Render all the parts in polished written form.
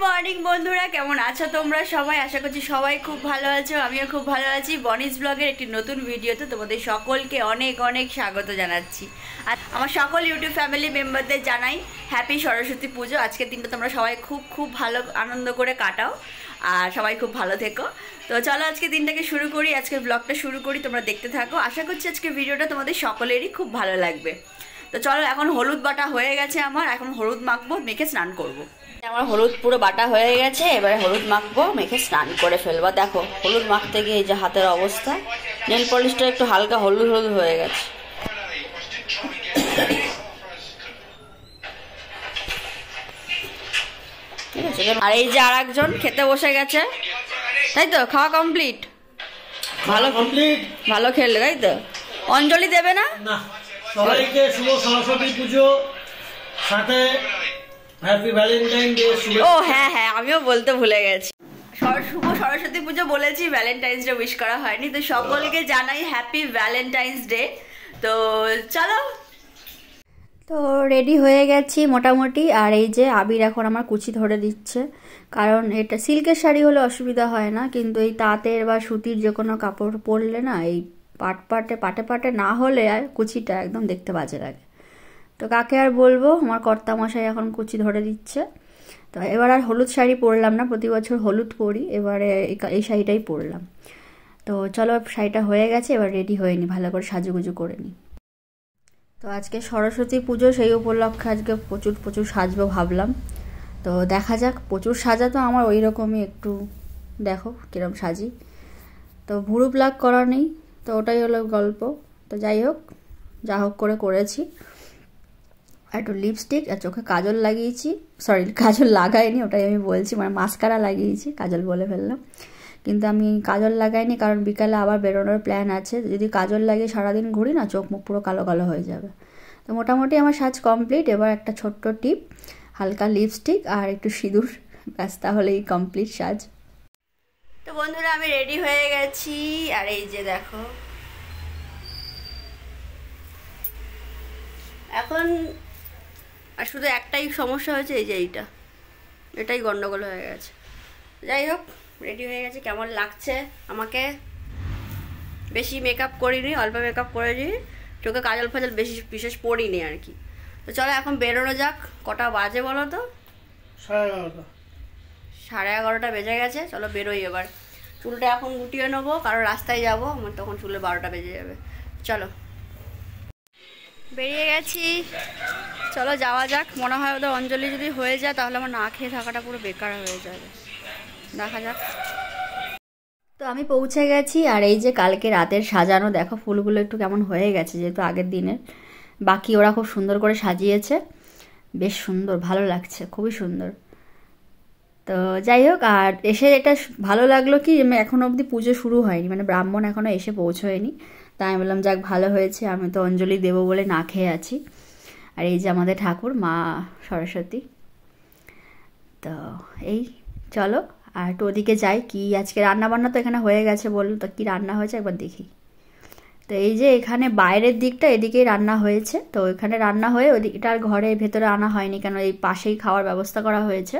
Morning বন্ধুরা, কেমন আছো তোমরা সবাই? আশা করছি সবাই খুব ভালো আছো। আমিও খুব ভালো আছি। বনিস ব্লগের একটি নতুন ভিডিওতে তোমাদের সকলকে অনেক অনেক স্বাগত জানাচ্ছি। আর আমার সকল ইউটিউব ফ্যামিলি মেম্বারদের জানাই হ্যাপি সরস্বতী পুজো। আজকের দিনটা তোমরা সবাই খুব খুব ভালো আনন্দ করে কাটাও আর সবাই খুব ভালো থেকো। তো চলো আজকে দিনটাকে শুরু করি, আজকের ব্লগটা শুরু করি, তোমরা দেখতে থাকো। আশা করছি আজকের ভিডিওটা তোমাদের সকলেরই খুব ভালো লাগবে। তো চলো, এখন হলুদ বাটা হয়ে গেছে আমার, এখন হলুদ মাখবো, মেখে স্নান করব। আমার হলুদ পুরো বাটা হয়ে গেছে, এবারে হলুদ মাখবো, মেখে স্নান করে ফেলবো। দেখো হলুদ মাখতে গিয়ে এই যে হাতের অবস্থা, নেল পলিশটা একটু হালকা হলুদ হলুদ হয়ে গেছে। ঠিক আছে, আর এই যে আর একজন খেতে বসে গেছে, তাই তো? খাওয়া কমপ্লিট? ভালো কমপ্লিট, ভালো খেলে তাই তো? অঞ্জলি দেবে না? সবাইকে শুভ সরস্বতী পুজো, সাথে হ্যাপি ভ্যালেন্টাইন ডে। ও হ্যাঁ হ্যাঁ, আমিও বলতে ভুলে গেছি। শুভ সরস্বতী পুজো বলেছি, ভ্যালেন্টাইন্স ডে উইশ করা হয়নি। তো সকলকে জানাই হ্যাপি ভ্যালেন্টাইন্স ডে। তো চলো, তো রেডি হয়ে গেছি মোটামুটি। আর এই যে আবির এখন আমার কুচি ধরে দিচ্ছে, কারণ এটা সিল্কের শাড়ি হলে অসুবিধা হয় না, কিন্তু এই তাঁতের বা সুতির যে কোনো কাপড় পরলে না, এই পাটে পাটে না হলে আর কুচিটা একদম দেখতে বাজে লাগে। তো কাকে আর বলবো, আমার কর্তামশাই এখন কুচি ধরে দিচ্ছে। তো এবার আর হলুদ শাড়ি পরলাম না, প্রতি বছর হলুদ পরি, এবারে এই শাড়িটাই পরলাম। তো চলো, শাড়িটা হয়ে গেছে, এবার রেডি হয়ে নি, ভালো করে সাজুগুজু করে নি। তো আজকে সরস্বতী পুজো, সেই উপলক্ষে আজকে প্রচুর প্রচুর সাজবো ভাবলাম। তো দেখা যাক, প্রচুর সাজা তো আমার ওই রকমই, একটু দেখো কিরম সাজি। তো ভুরু প্লাক করা নেই, তো ওটাই হলো গল্প। তো যাই হোক, যা হোক করে করেছি। একটু লিপস্টিক আর চোখে কাজল লাগিয়েছি, সরি কাজল লাগাইনি, ওটাই আমি বলছি, মানে মাস্কারা লাগিয়েছি, কাজল বলে ফেললাম। কিন্তু আমি কাজল লাগাইনি, কারণ বিকালে আবার বেরোনোর প্ল্যান আছে। যদি কাজল লাগিয়ে সারাদিন ঘুরি না, চোখ মুখ পুরো কালো কালো হয়ে যাবে। তো মোটামুটি আমার সাজ কমপ্লিট। এবার একটা ছোট্ট টিপ, হালকা লিপস্টিক আর একটু সিঁদুর, ব্যাস, তাহলেই কমপ্লিট সাজ। তো বন্ধুরা, আমি রেডি হয়ে গেছি। আর এই যে দেখো, এখন আর শুধু একটাই সমস্যা হয়েছে, এই যে এটাই গন্ডগোল হয়ে গেছে। যাই হোক, রেডি হয়ে গেছে। কেমন লাগছে আমাকে? বেশি মেকআপ করিনি, অল্প মেকআপ করেছি, চোখে কাজল ফাজল বেশি বিশেষ পড়িনি আর কি। তো চলো এখন বেরোনো যাক। কটা বাজে বলো তো? 11:30। 11:30 বেজে গেছে। চলো বেরোই এবার। চুলটা এখন গুটিয়ে নেবো, কারণ রাস্তায় যাবো, আমার তখন চুলে 12টা বেজে যাবে। চলো, বেরিয়ে গেছি, চলো যাওয়া যাক। মনে হয় ওদের অঞ্জলি যদি হয়ে যায়, তাহলে আমার না খেয়ে থাকাটা পুরো বেকার হয়ে যাবে। দেখা যাক। তো আমি পৌঁছে গেছি। আর এই যে কালকে রাতের সাজানো, দেখো ফুলগুলো একটু কেমন হয়ে গেছে, যেহেতু আগের দিনের বাকি। ওরা খুব সুন্দর করে সাজিয়েছে, বেশ সুন্দর, ভালো লাগছে, খুবই সুন্দর। তো যাই হোক, আর এসে এটা ভালো লাগলো কি, এখনো অবধি পুজো শুরু হয়নি, মানে ব্রাহ্মণ এখনো এসে পৌঁছয়নি। তাই আমি বললাম যাক, ভালো হয়েছে, আমি তো অঞ্জলি দেবো বলে না খেয়ে আছি। আর এই যে আমাদের ঠাকুর মা সরস্বতী। তো এই চলো, আর একটু ওদিকে যাই। কি আজকে রান্না বান্না তো এখানে হয়ে গেছে, বললো তো কি রান্না হয়েছে একবার দেখি। তো এই যে এখানে বাইরের দিকটা, এদিকেই রান্না হয়েছে। তো এখানে রান্না হয়ে ওদিকটা আর ঘরে ভেতরে আনা হয়নি, কেন এই পাশেই খাওয়ার ব্যবস্থা করা হয়েছে।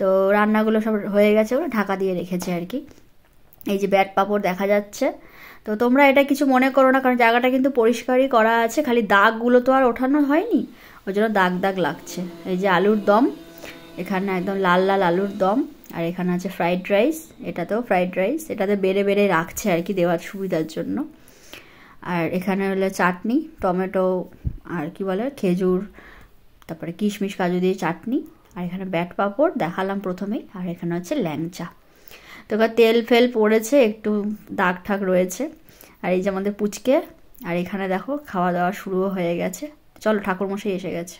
তো রান্নাগুলো সব হয়ে গেছে, ওরা ঢাকা দিয়ে রেখেছে আর কি। এই যে ব্যাট পাপড় দেখা যাচ্ছে। তো তোমরা এটা কিছু মনে করো না, কারণ জায়গাটা কিন্তু পরিষ্কারই করা আছে, খালি দাগগুলো তো আর ওঠানো হয়নি, ওই জন্য দাগ দাগ লাগছে। এই যে আলুর দম, এখানে একদম লাল লাল আলুর দম। আর এখানে আছে ফ্রাইড রাইস, এটাতেও ফ্রাইড রাইস, এটাতে বেড়ে বেড়ে রাখছে আর কি, দেওয়ার সুবিধার জন্য। আর এখানে হলো চাটনি, টমেটো আর কি বলে খেজুর, তারপরে কিশমিশ কাজু দিয়ে চাটনি। আর এখানে ব্যাট পাপড় দেখালাম প্রথমেই। আর এখানে হচ্ছে ল্যাংচা। তো এবার তেল ফেল পড়েছে, একটু দাগ ঠাক রয়েছে। আর এই যে আমাদের পুচকে। আর এখানে দেখো খাওয়া দাওয়া শুরুও হয়ে গেছে। চলো, ঠাকুরমশাই এসে গেছে,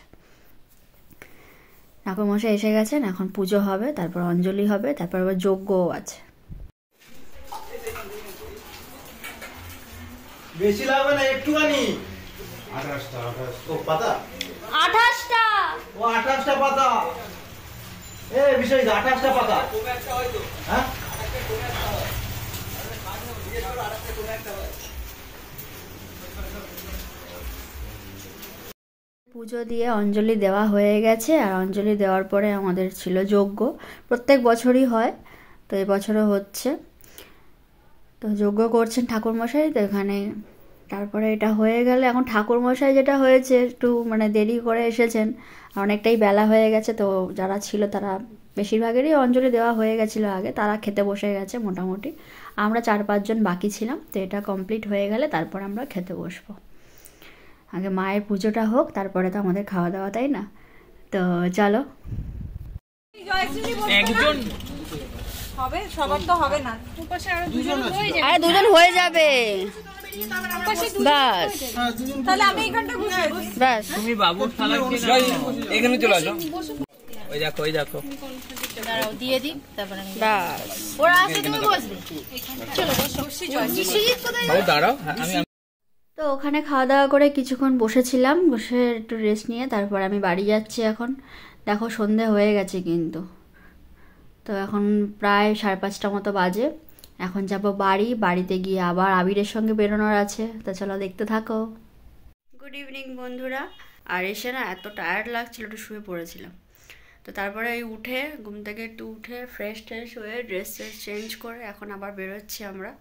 ঠাকুরমশাই এসে গেছেন, এখন পুজো হবে, তারপর অঞ্জলি হবে, তারপর আবার যজ্ঞও আছে। বেশি লাগবে না, একটুখানি। 28টা ও পাতা, 28টা, ও 28টা পাতা। বিষয় 28টা পাতা। হ্যাঁ, পুজো দিয়ে অঞ্জলি দেওয়া হয়ে গেছে, আর অঞ্জলি দেওয়ার পরে আমাদের ছিল যজ্ঞ। প্রত্যেক বছরই হয়, তো এবছরও হচ্ছে। তো যজ্ঞ করছেন ঠাকুরমশাই, তো এখানে তারপরে এটা হয়ে গেলে এখন ঠাকুরমশাই যেটা হয়েছে একটু মানে দেরি করে এসেছেন, অনেকটাই বেলা হয়ে গেছে। তো যারা ছিল তারা বেশিরভাগেরই অঞ্জলি দেওয়া হয়ে গেছিলো আগে, তারা খেতে বসে গেছে মোটামুটি। আমরা 4-5 জন বাকি ছিলাম, তো এটা কমপ্লিট হয়ে গেলে তারপর আমরা খেতে বসবো। আগে মায়ের পুজোটা হোক, তারপরে তো আমাদের খাওয়া দাওয়া, তাই না? তো চলো। একজন হবে, সবার তো হবে না। আরে 2 জন হয়ে যাবে, বাস। তাহলে আমি এখানটা বসে বাস। তুমি বাবুর থালা এখানে চলে আসো। ওই দেখো, ওই দেখো। দাঁড়াও, দিয়ে দিই, তারপরে আমি বাস। ওরা আসলে তুমি বসবে। চলো বসো। সুজিত কোথায়? বাবু দাঁড়াও, আমি তো ওখানে খাওয়া দাওয়া করে কিছুক্ষণ বসেছিলাম, বসে একটু রেস্ট নিয়ে তারপর আমি বাড়ি যাচ্ছি এখন। দেখো সন্ধে হয়ে গেছে কিন্তু, তো এখন প্রায় 5:30 মতো বাজে। এখন যাব বাড়ি, বাড়িতে গিয়ে আবার আবিরের সঙ্গে বেরোনোর আছে, তো চলো দেখতে থাকো। গুড ইভিনিং বন্ধুরা। আর এসে না এত টায়ার্ড লাগছিল, একটু শুয়ে পড়েছিলাম। তো তারপরে এই উঠে ঘুম থেকে একটু উঠে ফ্রেশ ট্রেশ হয়ে ড্রেস ট্রেস চেঞ্জ করে এখন আবার বেরোচ্ছি আমরা।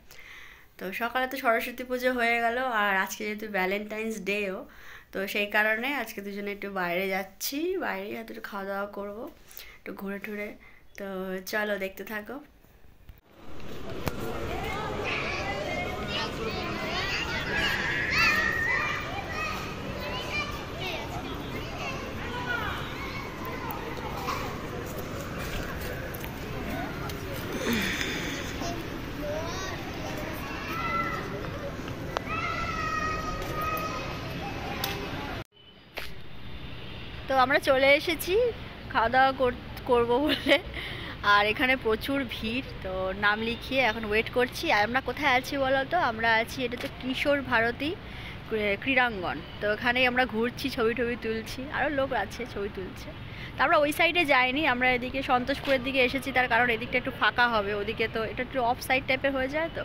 তো সকালে তো সরস্বতী পুজো হয়ে গেল, আর আজকে যেহেতু ভ্যালেন্টাইন্স ডেও, তো সেই কারণে আজকে দুজনে একটু বাইরে যাচ্ছি। বাইরে হয়তো একটু খাওয়া দাওয়া করবো, একটু ঘুরে টুরে। তো চলো দেখতে থাকো। তো আমরা চলে এসেছি খাওয়া দাওয়া করবো বলে, আর এখানে প্রচুর ভিড়। তো নাম লিখিয়ে এখন ওয়েট করছি। আর আমরা কোথায় আছি বলো তো? আমরা আছি, এটা হচ্ছে কিশোর ভারতী ক্রীড়াঙ্গন। তো ওখানেই আমরা ঘুরছি, ছবি টবি তুলছি, আরও লোক আছে ছবি তুলছে। তো আমরা ওই সাইডে যাইনি, আমরা এদিকে সন্তোষপুরের দিকে এসেছি, তার কারণ এদিকটা একটু ফাঁকা হবে, ওদিকে তো এটা একটু অফ সাইড টাইপের হয়ে যায়, তো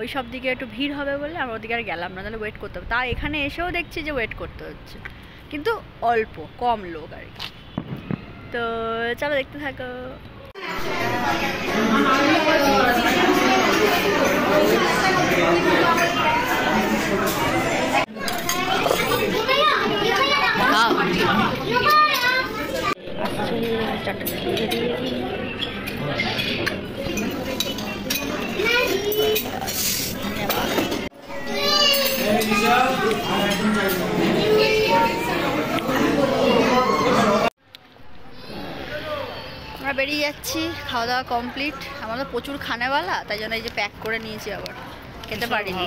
ওই সব দিকে একটু ভিড় হবে বলে আমরা ওদিকে আর গেলাম না, তাহলে ওয়েট করতে হবে। তা এখানে এসেও দেখছি যে ওয়েট করতে হচ্ছে, কিন্তু অল্প কম লোক আর কি। তো চলো দেখতে থাকো। আমরা বেরিয়ে যাচ্ছি, খাওয়া দাওয়া কমপ্লিট। আমাদের প্রচুর খানেওয়ালা, তাই জন্য এই যে প্যাক করে নিয়েছি, আবার খেতে পারিনি।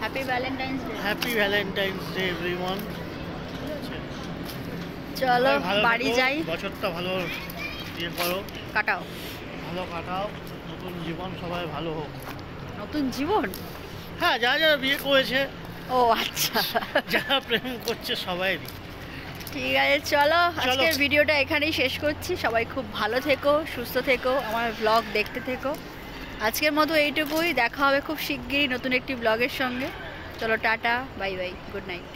Happy Valentine's day. Happy Valentine's day everyone. চলো বাড়ি যাই। বছরটা ভালো ইয়ে করো, কাটাও, ভালো কাটাও, নতুন জীবন সবাই ভালো হোক। নতুন জীবন? হ্যাঁ, যারা যারা বিয়ে করেছে, ও আচ্ছা, যারা প্রেম করছে সবাইরই। ঠিক আছে, চলো আজকের ভিডিওটা এখানেই শেষ করছি। সবাই খুব ভালো থেকো, সুস্থ থেকো, আমার ব্লগ দেখতে থেকো। আজকের মতো এইটুকুই, দেখা হবে খুব শিগগিরই নতুন একটি ব্লগের সঙ্গে। চলো tata, bye bye, good night.